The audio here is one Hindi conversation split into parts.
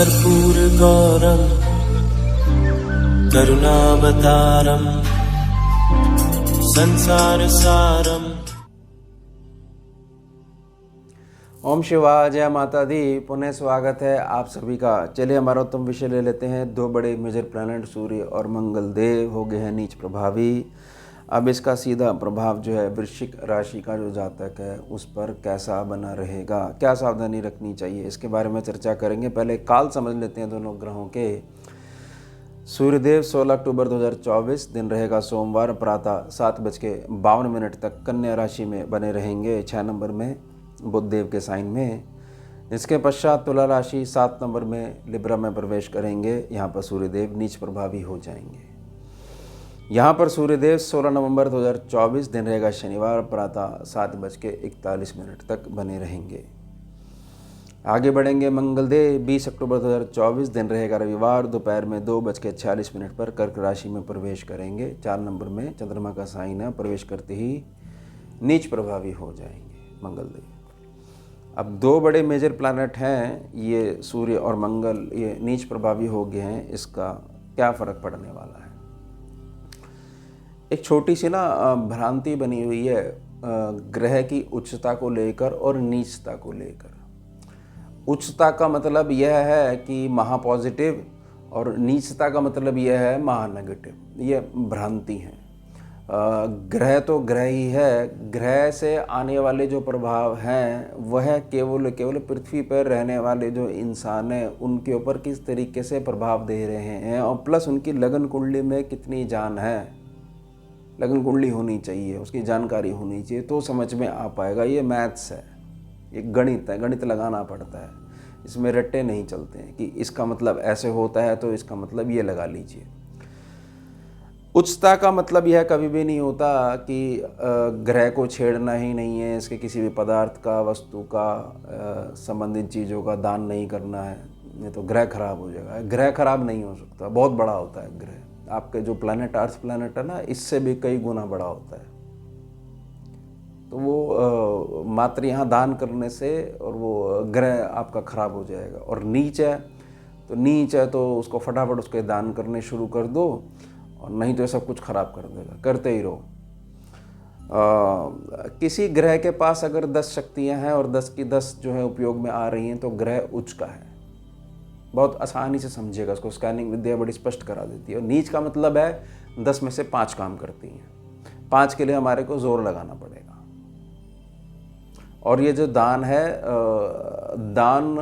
कर्पूरगौरं करुणावतारं संसारसारम्। ओम शिवाय, जय माता दी। पुनः स्वागत है आप सभी का। चलिए हमारा उत्तम विषय ले लेते हैं। दो बड़े मेजर प्लैनेट सूर्य और मंगल देव हो गए हैं नीच प्रभावी। अब इसका सीधा प्रभाव जो है वृश्चिक राशि का जो जातक है उस पर कैसा बना रहेगा, क्या सावधानी रखनी चाहिए, इसके बारे में चर्चा करेंगे। पहले काल समझ लेते हैं दोनों ग्रहों के। सूर्यदेव 16 अक्टूबर 2024 दिन रहेगा सोमवार, प्रातः 7:52 तक कन्या राशि में बने रहेंगे, 6 नंबर में बुध देव के साइन में। इसके पश्चात तुला राशि 7 नंबर में लिब्रा में प्रवेश करेंगे। यहाँ पर सूर्यदेव नीच प्रभावी हो जाएंगे। यहाँ पर सूर्यदेव 16 नवंबर 2024 दिन रहेगा शनिवार, प्रातः 7:41 तक बने रहेंगे। आगे बढ़ेंगे। मंगलदेव 20 अक्टूबर 2024 दिन रहेगा रविवार, दोपहर में 2:46 पर कर्क राशि में प्रवेश करेंगे। 4 नंबर में चंद्रमा का साइन है, प्रवेश करते ही नीच प्रभावी हो जाएंगे मंगलदेव। अब दो बड़े मेजर प्लैनेट हैं, ये सूर्य और मंगल, ये नीच प्रभावी हो गए हैं। इसका क्या फ़र्क पड़ने वाला है? एक छोटी सी ना भ्रांति बनी हुई है ग्रह की उच्चता को लेकर और नीचता को लेकर। उच्चता का मतलब यह है कि महा पॉजिटिव और नीचता का मतलब यह है महा नेगेटिव। ये भ्रांति है। ग्रह तो ग्रह ही है। ग्रह से आने वाले जो प्रभाव हैं वह केवल पृथ्वी पर रहने वाले जो इंसान हैं उनके ऊपर किस तरीके से प्रभाव दे रहे हैं, और प्लस उनकी लगन कुंडली में कितनी जान है। लगन कुंडली होनी चाहिए, उसकी जानकारी होनी चाहिए, तो समझ में आ पाएगा। ये मैथ्स है, ये गणित है, गणित लगाना पड़ता है। इसमें रट्टे नहीं चलते हैं कि इसका मतलब ऐसे होता है तो इसका मतलब ये लगा लीजिए। उच्चता का मतलब यह कभी भी नहीं होता कि ग्रह को छेड़ना ही नहीं है, इसके किसी भी पदार्थ का, वस्तु का, संबंधित चीज़ों का दान नहीं करना है, नहीं तो ग्रह खराब हो जाएगा। ग्रह खराब नहीं हो सकता, बहुत बड़ा होता है ग्रह। आपके जो प्लैनेट अर्थ प्लैनेट है ना, इससे भी कई गुना बड़ा होता है। तो वो मात्र यहाँ दान करने से और वो ग्रह आपका खराब हो जाएगा। और नीच है तो उसको फटाफट उसके दान करने शुरू कर दो, और नहीं तो सब कुछ खराब कर देगा। करते ही रहो। किसी ग्रह के पास अगर 10 शक्तियाँ हैं और 10 की 10 जो है उपयोग में आ रही हैं तो ग्रह उच्च का है। बहुत आसानी से समझिएगा इसको, स्कैनिंग विद्या बड़ी स्पष्ट करा देती है। और नीच का मतलब है 10 में से 5 काम करती हैं। 5 के लिए हमारे को जोर लगाना पड़ेगा। और ये जो दान है, दान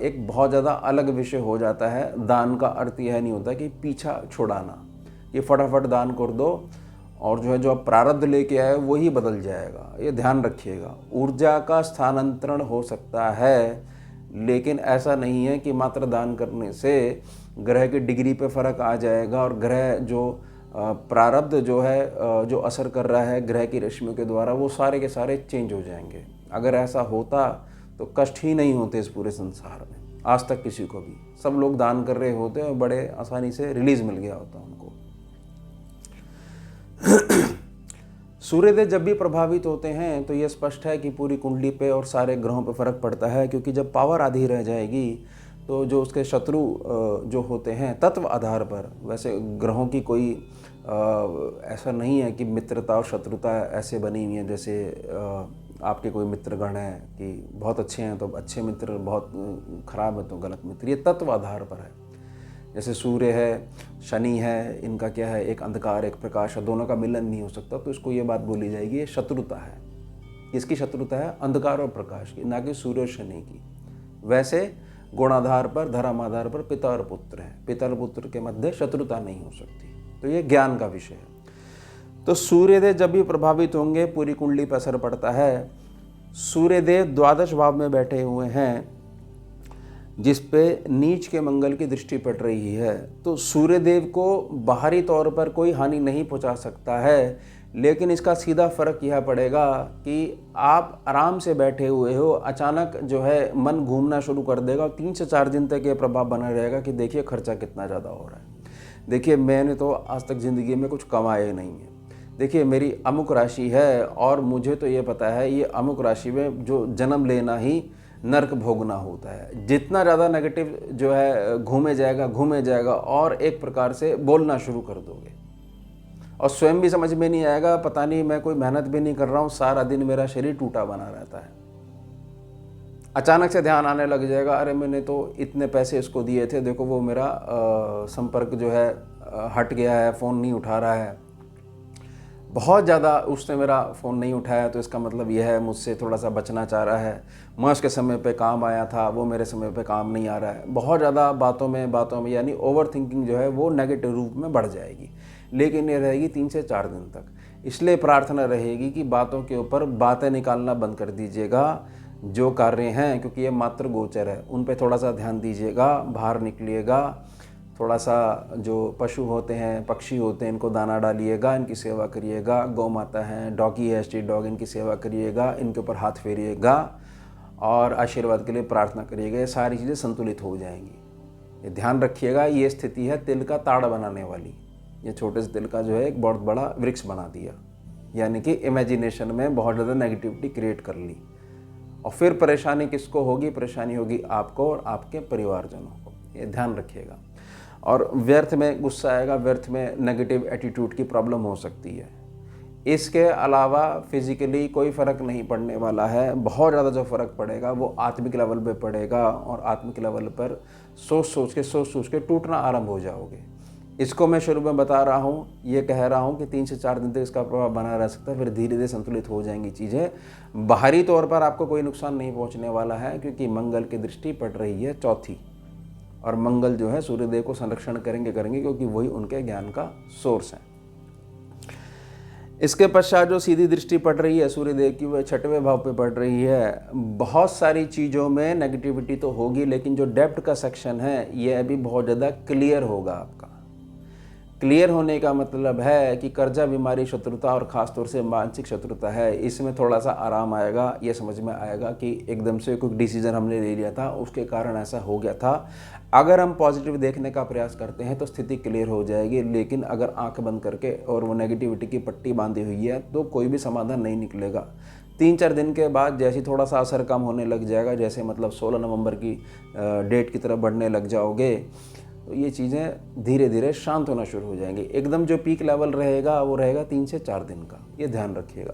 एक बहुत ज़्यादा अलग विषय हो जाता है। दान का अर्थ यह नहीं होता कि पीछा छुड़ाना, ये फटाफट दान कर दो और जो है जो आप प्रारब्ध लेके आए वही बदल जाएगा। ये ध्यान रखिएगा। ऊर्जा का स्थानांतरण हो सकता है, लेकिन ऐसा नहीं है कि मात्र दान करने से ग्रह की डिग्री पे फ़र्क आ जाएगा और ग्रह जो प्रारब्ध जो है जो असर कर रहा है ग्रह की रश्मियों के द्वारा, वो सारे के सारे चेंज हो जाएंगे। अगर ऐसा होता तो कष्ट ही नहीं होते इस पूरे संसार में आज तक किसी को भी। सब लोग दान कर रहे होते और बड़े आसानी से रिलीज मिल गया होता उनको। सूर्यदेव जब भी प्रभावित होते हैं तो ये स्पष्ट है कि पूरी कुंडली पे और सारे ग्रहों पे फर्क पड़ता है, क्योंकि जब पावर आधी रह जाएगी तो जो उसके शत्रु जो होते हैं तत्व आधार पर, वैसे ग्रहों की कोई ऐसा नहीं है कि मित्रता और शत्रुता ऐसे बनी हुई है जैसे आपके कोई मित्रगण हैं कि बहुत अच्छे हैं तो अच्छे मित्र, बहुत खराब है तो गलत मित्र। ये तत्व आधार पर है। जैसे सूर्य है, शनि है, इनका क्या है, एक अंधकार एक प्रकाश है, दोनों का मिलन नहीं हो सकता, तो इसको ये बात बोली जाएगी ये शत्रुता है। किसकी शत्रुता है? अंधकार और प्रकाश की, ना कि सूर्य और शनि की। वैसे गुणाधार पर, धर्माधार पर पिता और पुत्र है, पिता और पुत्र के मध्य शत्रुता नहीं हो सकती। तो ये ज्ञान का विषय है। तो सूर्यदेव जब भी प्रभावित होंगे पूरी कुंडली पर असर पड़ता है। सूर्यदेव द्वादश भाव में बैठे हुए हैं जिस पे नीच के मंगल की दृष्टि पड़ रही है। तो सूर्यदेव को बाहरी तौर पर कोई हानि नहीं पहुंचा सकता है, लेकिन इसका सीधा फर्क यह पड़ेगा कि आप आराम से बैठे हुए हो, अचानक जो है मन घूमना शुरू कर देगा और 3 से 4 दिन तक ये प्रभाव बना रहेगा कि देखिए खर्चा कितना ज़्यादा हो रहा है, देखिए मैंने तो आज तक ज़िंदगी में कुछ कमाया नहीं है, देखिए मेरी अमुक राशि है और मुझे तो ये पता है ये अमुक राशि में जो जन्म लेना ही नर्क भोगना होता है। जितना ज़्यादा नेगेटिव जो है घूमे जाएगा और एक प्रकार से बोलना शुरू कर दोगे और स्वयं भी समझ में नहीं आएगा, पता नहीं मैं कोई मेहनत भी नहीं कर रहा हूँ, सारा दिन मेरा शरीर टूटा बना रहता है। अचानक से ध्यान आने लग जाएगा, अरे मैंने तो इतने पैसे इसको दिए थे, देखो वो मेरा संपर्क जो है हट गया है, फ़ोन नहीं उठा रहा है, बहुत ज़्यादा उसने मेरा फ़ोन नहीं उठाया, तो इसका मतलब यह है मुझसे थोड़ा सा बचना चाह रहा है। मैं उसके समय पे काम आया था, वो मेरे समय पे काम नहीं आ रहा है। बहुत ज़्यादा बातों में यानी ओवर थिंकिंग जो है वो नेगेटिव रूप में बढ़ जाएगी, लेकिन ये रहेगी 3 से 4 दिन तक। इसलिए प्रार्थना रहेगी कि बातों के ऊपर बातें निकालना बंद कर दीजिएगा। जो कार्य हैं, क्योंकि ये मात्र गोचर है, उन पे थोड़ा सा ध्यान दीजिएगा, बाहर निकलिएगा, थोड़ा सा जो पशु होते हैं, पक्षी होते हैं, इनको दाना डालिएगा, इनकी सेवा करिएगा। गौ माता है, डॉगी है, स्ट्रीट डॉग, इनकी सेवा करिएगा, इनके ऊपर हाथ फेरिएगा और आशीर्वाद के लिए प्रार्थना करिएगा। ये सारी चीज़ें संतुलित हो जाएंगी। ये ध्यान रखिएगा, ये स्थिति है तिल का ताड़ बनाने वाली। ये छोटे से तिल का जो है एक बहुत बड़ा वृक्ष बना दिया, यानी कि इमेजिनेशन में बहुत ज़्यादा नेगेटिविटी क्रिएट कर ली। और फिर परेशानी किसको होगी? परेशानी होगी आपको और आपके परिवारजनों को। ये ध्यान रखिएगा। और व्यर्थ में गुस्सा आएगा, व्यर्थ में नेगेटिव एटीट्यूड की प्रॉब्लम हो सकती है। इसके अलावा फिजिकली कोई फ़र्क नहीं पड़ने वाला है। बहुत ज़्यादा जो फ़र्क पड़ेगा वो आत्मिक लेवल पे पड़ेगा, और आत्मिक लेवल पर सोच सोच के टूटना आरंभ हो जाओगे। इसको मैं शुरू में बता रहा हूँ, ये कह रहा हूँ कि 3 से 4 दिन तक इसका प्रभाव बना रह सकता है, फिर धीरे धीरे संतुलित हो जाएंगी चीज़ें। बाहरी तौर पर आपको कोई नुकसान नहीं पहुँचने वाला है, क्योंकि मंगल की दृष्टि पड़ रही है 4थी, और मंगल जो है सूर्यदेव को संरक्षण करेंगे, क्योंकि वही उनके ज्ञान का सोर्स है। इसके पश्चात जो सीधी दृष्टि पड़ रही है सूर्यदेव की, वह 6वें भाव पे पड़ रही है। बहुत सारी चीज़ों में नेगेटिविटी तो होगी, लेकिन जो डेप्थ का सेक्शन है यह अभी बहुत ज़्यादा क्लियर होगा आपका। क्लियर होने का मतलब है कि कर्जा, बीमारी, शत्रुता और ख़ास तौर से मानसिक शत्रुता है, इसमें थोड़ा सा आराम आएगा। ये समझ में आएगा कि एकदम से कोई डिसीजन हमने ले लिया था, उसके कारण ऐसा हो गया था। अगर हम पॉजिटिव देखने का प्रयास करते हैं तो स्थिति क्लियर हो जाएगी, लेकिन अगर आंख बंद करके और वो नेगेटिविटी की पट्टी बांधी हुई है तो कोई भी समाधान नहीं निकलेगा। 3-4 दिन के बाद जैसे थोड़ा सा असर कम होने लग जाएगा, जैसे मतलब 16 नवंबर की डेट की तरफ बढ़ने लग जाओगे, तो ये चीज़ें धीरे धीरे शांत होना शुरू हो जाएंगी। एकदम जो पीक लेवल रहेगा वो रहेगा 3 से 4 दिन का, ये ध्यान रखिएगा।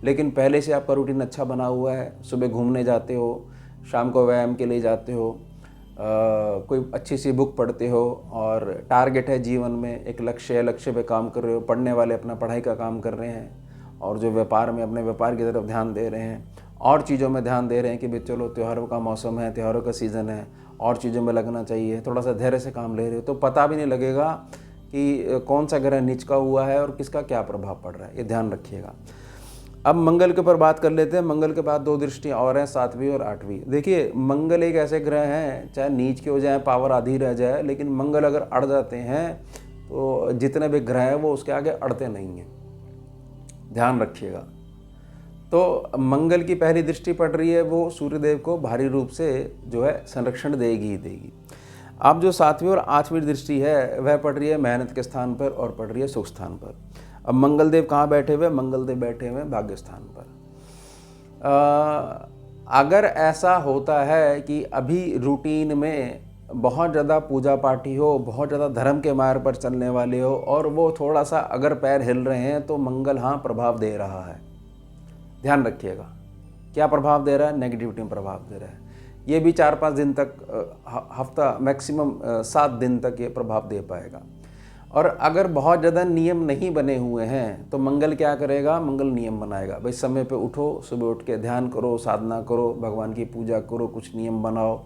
लेकिन पहले से आपका रूटीन अच्छा बना हुआ है, सुबह घूमने जाते हो, शाम को व्यायाम के लिए जाते हो, कोई अच्छी सी बुक पढ़ते हो, और टारगेट है जीवन में, एक लक्ष्य है, लक्ष्य पे काम कर रहे हो। पढ़ने वाले अपना पढ़ाई का काम कर रहे हैं, और जो व्यापार में अपने व्यापार की तरफ ध्यान दे रहे हैं, और चीज़ों में ध्यान दे रहे हैं कि भाई चलो त्योहारों का मौसम है, त्योहारों का सीज़न है, और चीज़ों में लगना चाहिए, थोड़ा सा धैर्य से काम ले रहे हो, तो पता भी नहीं लगेगा कि कौन सा ग्रह नीच का हुआ है और किसका क्या प्रभाव पड़ रहा है। ये ध्यान रखिएगा। अब मंगल के ऊपर बात कर लेते हैं। मंगल के बाद 2 दृष्टियाँ और हैं, 7वीं और 8वीं। देखिए, मंगल एक ऐसे ग्रह हैं, चाहे नीच के हो जाए, पावर आधी रह जाए, लेकिन मंगल अगर अड़ जाते हैं तो जितने भी ग्रह हैं वो उसके आगे अड़ते नहीं हैं। ध्यान रखिएगा। तो मंगल की पहली दृष्टि पड़ रही है, वो सूर्यदेव को भारी रूप से जो है संरक्षण देगी ही देगी। अब जो 7वीं और 8वीं दृष्टि है वह पड़ रही है मेहनत के स्थान पर और पड़ रही है सुख स्थान पर। अब मंगलदेव कहाँ बैठे हुए? मंगलदेव बैठे हुए भाग्य स्थान पर। अगर ऐसा होता है कि अभी रूटीन में बहुत ज़्यादा पूजा पाठी हो, बहुत ज़्यादा धर्म के मार्ग पर चलने वाले हो, और वो थोड़ा सा अगर पैर हिल रहे हैं, तो मंगल हाँ प्रभाव दे रहा है। ध्यान रखिएगा, क्या प्रभाव दे रहा है? नेगेटिविटी में प्रभाव दे रहा है। ये भी 4-5 दिन तक, हफ्ता मैक्सिमम 7 दिन तक ये प्रभाव दे पाएगा। और अगर बहुत ज़्यादा नियम नहीं बने हुए हैं तो मंगल क्या करेगा? मंगल नियम बनाएगा। भाई समय पे उठो, सुबह उठ के ध्यान करो, साधना करो, भगवान की पूजा करो, कुछ नियम बनाओ,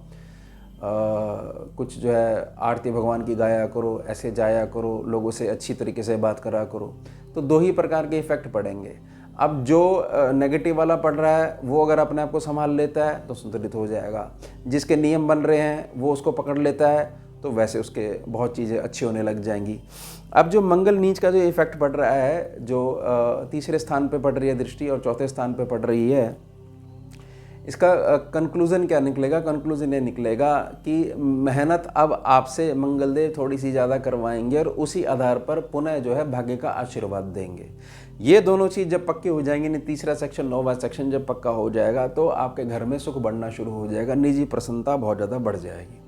कुछ जो है आरती भगवान की गाया करो, ऐसे जाया करो, लोगों से अच्छी तरीके से बात करा करो। तो 2 ही प्रकार के इफ़ेक्ट पड़ेंगे। अब जो नेगेटिव वाला पड़ रहा है वो अगर अपने आप को संभाल लेता है तो संतुलित हो जाएगा। जिसके नियम बन रहे हैं वो उसको पकड़ लेता है तो वैसे उसके बहुत चीज़ें अच्छी होने लग जाएंगी। अब जो मंगल नीच का जो इफ़ेक्ट पड़ रहा है, जो 3रे स्थान पे पड़ रही है दृष्टि और 4थे स्थान पे पड़ रही है, इसका कंक्लूज़न क्या निकलेगा? कंक्लूज़न ये निकलेगा कि मेहनत अब आपसे मंगलदेव थोड़ी सी ज़्यादा करवाएंगे और उसी आधार पर पुनः जो है भाग्य का आशीर्वाद देंगे। ये दोनों चीज़ जब पक्की हो जाएंगी, नहीं तीसरा सेक्शन 9वां सेक्शन जब पक्का हो जाएगा तो आपके घर में सुख बढ़ना शुरू हो जाएगा, निजी प्रसन्नता बहुत ज़्यादा बढ़ जाएगी।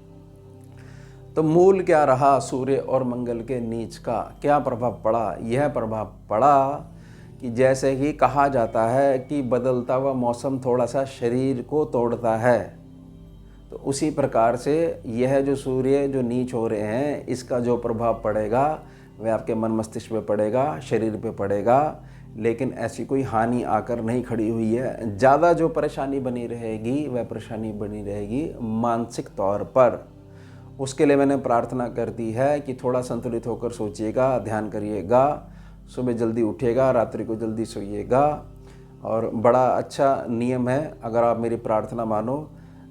तो मूल क्या रहा सूर्य और मंगल के नीच का? क्या प्रभाव पड़ा? यह प्रभाव पड़ा कि जैसे ही कहा जाता है कि बदलता हुआ मौसम थोड़ा सा शरीर को तोड़ता है, तो उसी प्रकार से यह जो सूर्य जो नीच हो रहे हैं, इसका जो प्रभाव पड़ेगा वह आपके मन मस्तिष्क पे पड़ेगा, शरीर पे पड़ेगा, लेकिन ऐसी कोई हानि आकर नहीं खड़ी हुई है। ज़्यादा जो परेशानी बनी रहेगी वह परेशानी बनी रहेगी मानसिक तौर पर। उसके लिए मैंने प्रार्थना कर दी है कि थोड़ा संतुलित होकर सोचिएगा, ध्यान करिएगा, सुबह जल्दी उठिएगा, रात्रि को जल्दी सोइएगा। और बड़ा अच्छा नियम है, अगर आप मेरी प्रार्थना मानो,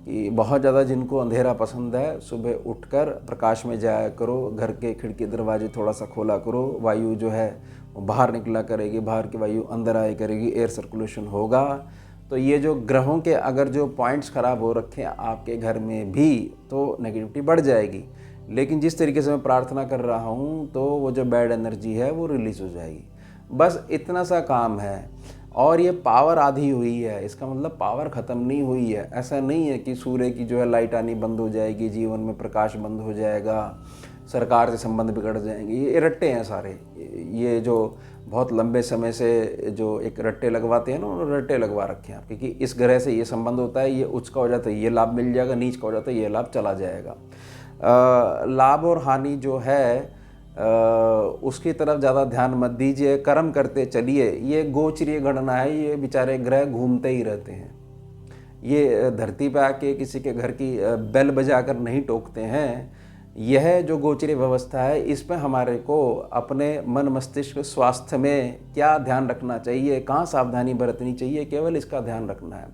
कि बहुत ज़्यादा जिनको अंधेरा पसंद है, सुबह उठकर प्रकाश में जाया करो, घर के खिड़की दरवाजे थोड़ा सा खोला करो, वायु जो है वो बाहर निकला करेगी, बाहर की वायु अंदर आया करेगी, एयर सर्कुलेशन होगा। तो ये जो ग्रहों के अगर जो पॉइंट्स ख़राब हो रखे हैं आपके घर में भी, तो नेगेटिविटी बढ़ जाएगी। लेकिन जिस तरीके से मैं प्रार्थना कर रहा हूँ तो वो जो बैड एनर्जी है वो रिलीज़ हो जाएगी। बस इतना सा काम है। और ये पावर आधी हुई है, इसका मतलब पावर ख़त्म नहीं हुई है। ऐसा नहीं है कि सूर्य की जो है लाइट आनी बंद हो जाएगी, जीवन में प्रकाश बंद हो जाएगा, सरकार से संबंध बिगड़ जाएंगे। ये रट्टे हैं सारे। ये जो बहुत लंबे समय से जो एक रट्टे लगवाते हैं ना, उन्होंने रट्टे लगवा रखे हैं आपके कि इस ग्रह से ये संबंध होता है, ये उच्च का हो जाता है ये लाभ मिल जाएगा, नीच का हो जाता है ये लाभ चला जाएगा। लाभ और हानि जो है उसकी तरफ ज़्यादा ध्यान मत दीजिए, कर्म करते चलिए। ये गोचरीय गणना है, ये बेचारे ग्रह घूमते ही रहते हैं। ये धरती पे आके किसी के घर की बेल बजाकर नहीं टोकते हैं। यह जो गोचरीय व्यवस्था है, इसमें हमारे को अपने मन मस्तिष्क स्वास्थ्य में क्या ध्यान रखना चाहिए, कहाँ सावधानी बरतनी चाहिए, केवल इसका ध्यान रखना है।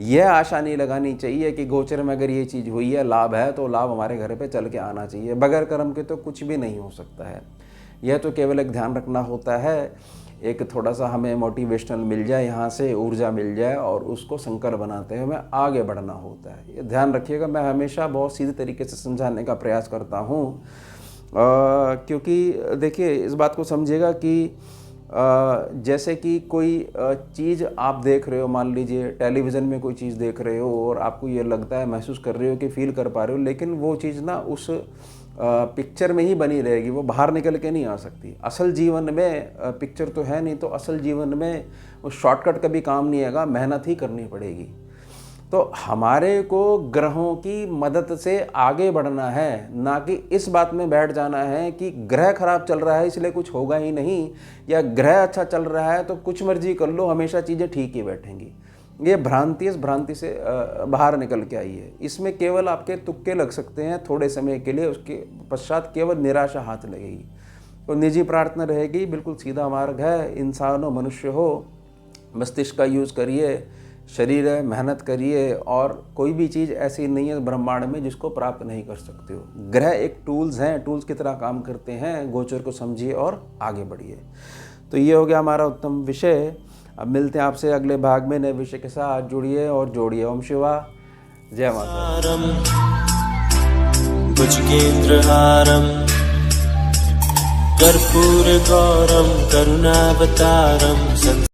यह आशा नहीं लगानी चाहिए कि गोचर में अगर ये चीज़ हुई है, लाभ है, तो लाभ हमारे घर पे चल के आना चाहिए। बगैर कर्म के तो कुछ भी नहीं हो सकता है। यह तो केवल एक ध्यान रखना होता है, एक थोड़ा सा हमें मोटिवेशनल मिल जाए, यहाँ से ऊर्जा मिल जाए और उसको संकर बनाते हुए हमें आगे बढ़ना होता है। ये ध्यान रखिएगा। मैं हमेशा बहुत सीधे तरीके से समझाने का प्रयास करता हूँ, क्योंकि देखिए इस बात को समझिएगा कि जैसे कि कोई चीज़ आप देख रहे हो, मान लीजिए टेलीविज़न में कोई चीज़ देख रहे हो और आपको ये लगता है, महसूस कर रहे हो कि फील कर पा रहे हो, लेकिन वो चीज़ ना उस पिक्चर में ही बनी रहेगी, वो बाहर निकल के नहीं आ सकती। असल जीवन में पिक्चर तो है नहीं, तो असल जीवन में उस शॉर्टकट का भी काम नहीं आएगा, मेहनत ही करनी पड़ेगी। तो हमारे को ग्रहों की मदद से आगे बढ़ना है, ना कि इस बात में बैठ जाना है कि ग्रह खराब चल रहा है इसलिए कुछ होगा ही नहीं, या ग्रह अच्छा चल रहा है तो कुछ मर्जी कर लो, हमेशा चीज़ें ठीक ही बैठेंगी। ये भ्रांति, इस भ्रांति से बाहर निकल के आई है। इसमें केवल आपके तुक्के लग सकते हैं थोड़े समय के लिए, उसके पश्चात केवल निराशा हाथ लगेगी। तो निजी प्रार्थना रहेगी, बिल्कुल सीधा मार्ग है। इंसान हो, मनुष्य हो, मस्तिष्क का यूज़ करिए, शरीर है, मेहनत करिए, और कोई भी चीज़ ऐसी नहीं है ब्रह्मांड में जिसको प्राप्त नहीं कर सकते हो। ग्रह एक टूल्स हैं, टूल्स की तरह काम करते हैं। गोचर को समझिए और आगे बढ़िए। तो ये हो गया हमारा उत्तम विषय। अब मिलते हैं आपसे अगले भाग में नए विषय के साथ। जुड़िए और जोड़िए। ओम शिवा, जय माता। भुजगेन्द्रहारं कर्पूरगौरं करुणावतारं